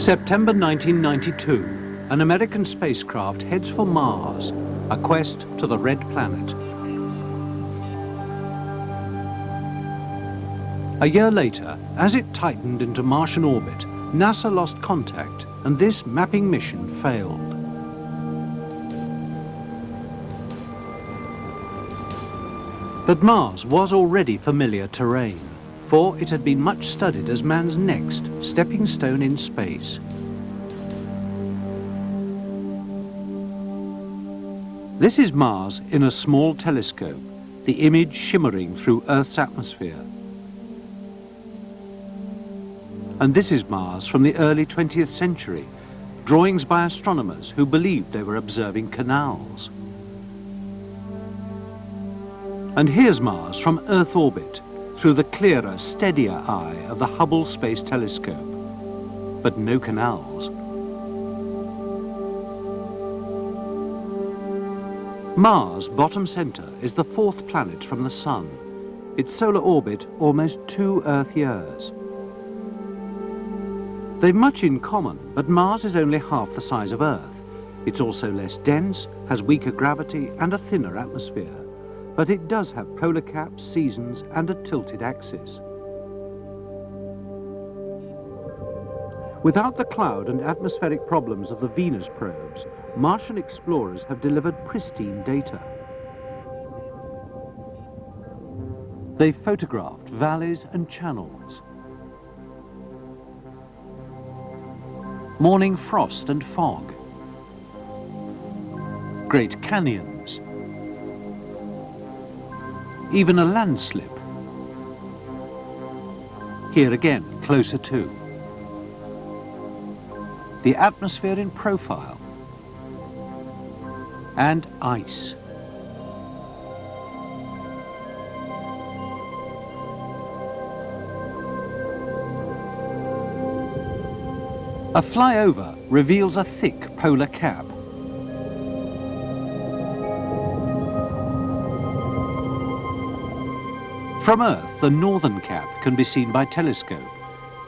September 1992, an American spacecraft heads for Mars, a quest to the Red Planet. A year later, as it tightened into Martian orbit, NASA lost contact and this mapping mission failed. But Mars was already familiar terrain, for it had been much studied as man's next stepping stone in space. This is Mars in a small telescope, the image shimmering through Earth's atmosphere. And this is Mars from the early 20th century, drawings by astronomers who believed they were observing canals. And here's Mars from Earth orbit, through the clearer, steadier eye of the Hubble Space Telescope. But no canals. Mars, bottom center, is the fourth planet from the Sun. Its solar orbit almost 2 Earth years. They've much in common, but Mars is only half the size of Earth. It's also less dense, has weaker gravity and a thinner atmosphere. But it does have polar caps, seasons and a tilted axis. Without the cloud and atmospheric problems of the Venus probes, Martian explorers have delivered pristine data. They've photographed valleys and channels, morning frost and fog, great canyons, even a landslip. Here again, closer to. The atmosphere in profile, and ice. A flyover reveals a thick polar cap. From Earth, the northern cap can be seen by telescope.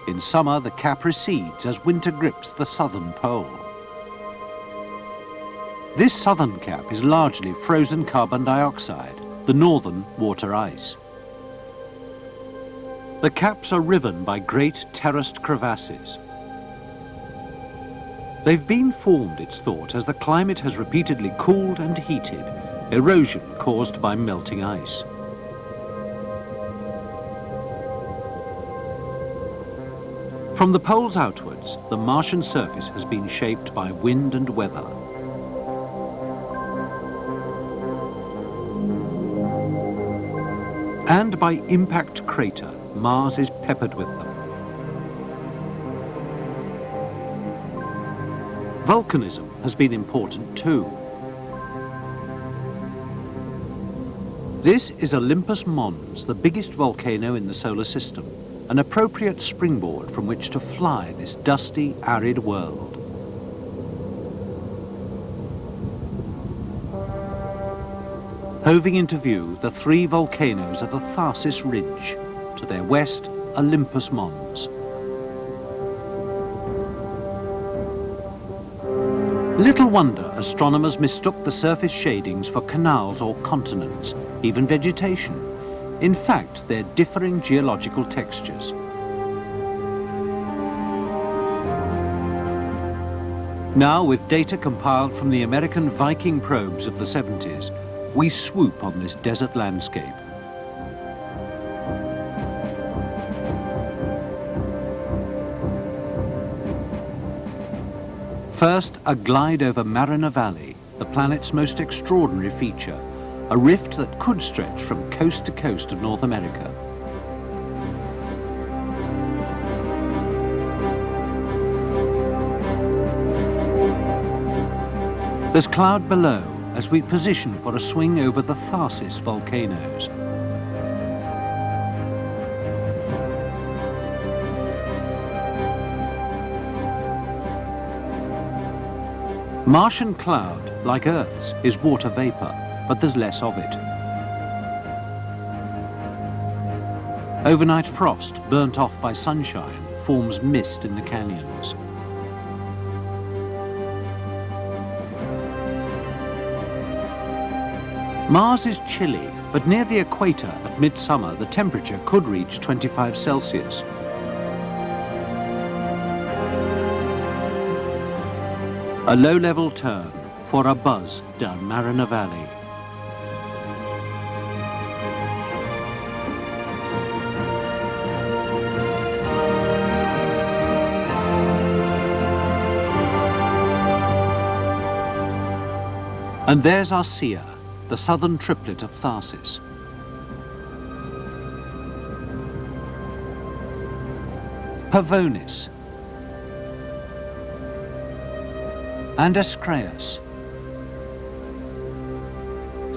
In summer, the cap recedes as winter grips the southern pole. This southern cap is largely frozen carbon dioxide, the northern water ice. The caps are riven by great terraced crevasses. They've been formed, it's thought, as the climate has repeatedly cooled and heated, erosion caused by melting ice. From the poles outwards, the Martian surface has been shaped by wind and weather. And by impact crater, Mars is peppered with them. Volcanism has been important too. This is Olympus Mons, the biggest volcano in the solar system, an appropriate springboard from which to fly this dusty, arid world. Hoving into view, the 3 volcanoes of the Tharsis Ridge. To their west, Olympus Mons. Little wonder astronomers mistook the surface shadings for canals or continents, even vegetation. In fact, they're differing geological textures. Now, with data compiled from the American Viking probes of the 70s, we swoop on this desert landscape. First, a glide over Mariner Valley, the planet's most extraordinary feature, a rift that could stretch from coast to coast of North America. There's cloud below as we position for a swing over the Tharsis volcanoes. Martian cloud, like Earth's, is water vapor, but there's less of it. Overnight frost, burnt off by sunshine, forms mist in the canyons. Mars is chilly, but near the equator at midsummer the temperature could reach 25 Celsius. A low-level turn for a buzz down Mariner Valley. And there's Arcea, the southern triplet of Tharsis. Pavonis and Escreas.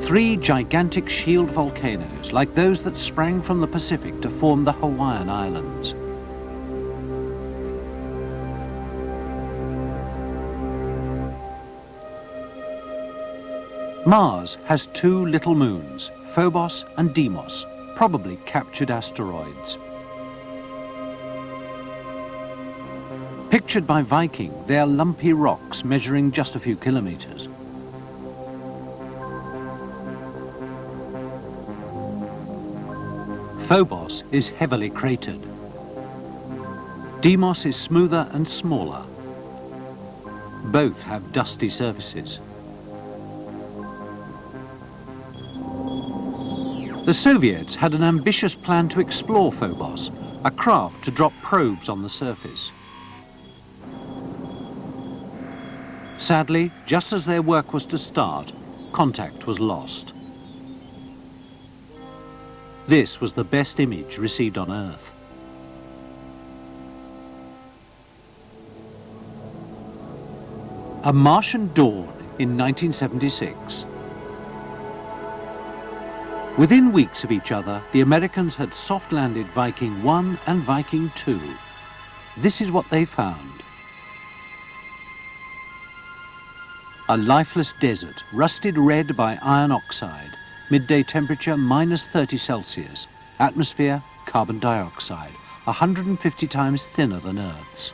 Three gigantic shield volcanoes like those that sprang from the Pacific to form the Hawaiian Islands. Mars has two little moons, Phobos and Deimos, probably captured asteroids. Pictured by Viking, they are lumpy rocks measuring just a few kilometers. Phobos is heavily cratered. Deimos is smoother and smaller. Both have dusty surfaces. The Soviets had an ambitious plan to explore Phobos, a craft to drop probes on the surface. Sadly, just as their work was to start, contact was lost. This was the best image received on Earth. A Martian dawn in 1976. Within weeks of each other, the Americans had soft-landed Viking 1 and Viking 2. This is what they found. A lifeless desert, rusted red by iron oxide, midday temperature -30 Celsius, atmosphere carbon dioxide, 150 times thinner than Earth's.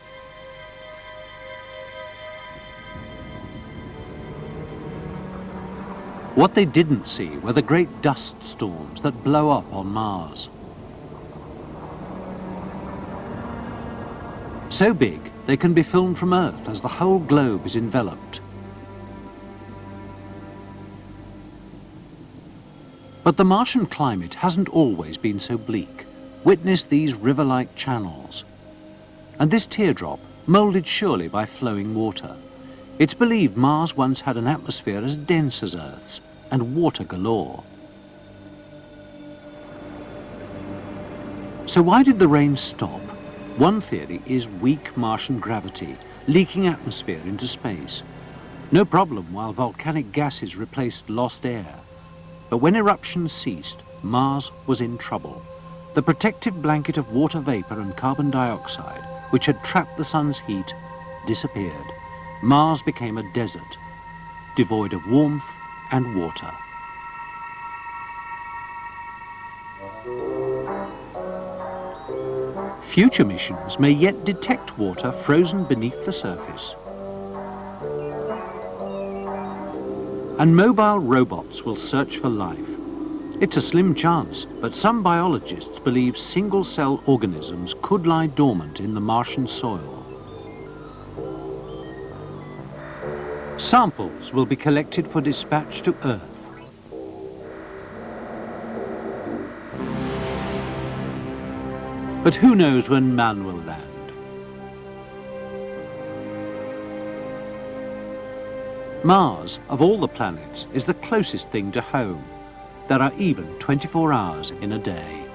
What they didn't see were the great dust storms that blow up on Mars. So big, they can be filmed from Earth as the whole globe is enveloped. But the Martian climate hasn't always been so bleak. Witness these river-like channels. And this teardrop, moulded surely by flowing water. It's believed Mars once had an atmosphere as dense as Earth's, and water galore. So why did the rain stop? One theory is weak Martian gravity, leaking atmosphere into space. No problem while volcanic gases replaced lost air. But when eruptions ceased, Mars was in trouble. The protective blanket of water vapor and carbon dioxide, which had trapped the sun's heat, disappeared. Mars became a desert, devoid of warmth and water. Future missions may yet detect water frozen beneath the surface. And mobile robots will search for life. It's a slim chance, but some biologists believe single-cell organisms could lie dormant in the Martian soil. Samples will be collected for dispatch to Earth. But who knows when man will land? Mars, of all the planets, is the closest thing to home. There are even 24 hours in a day.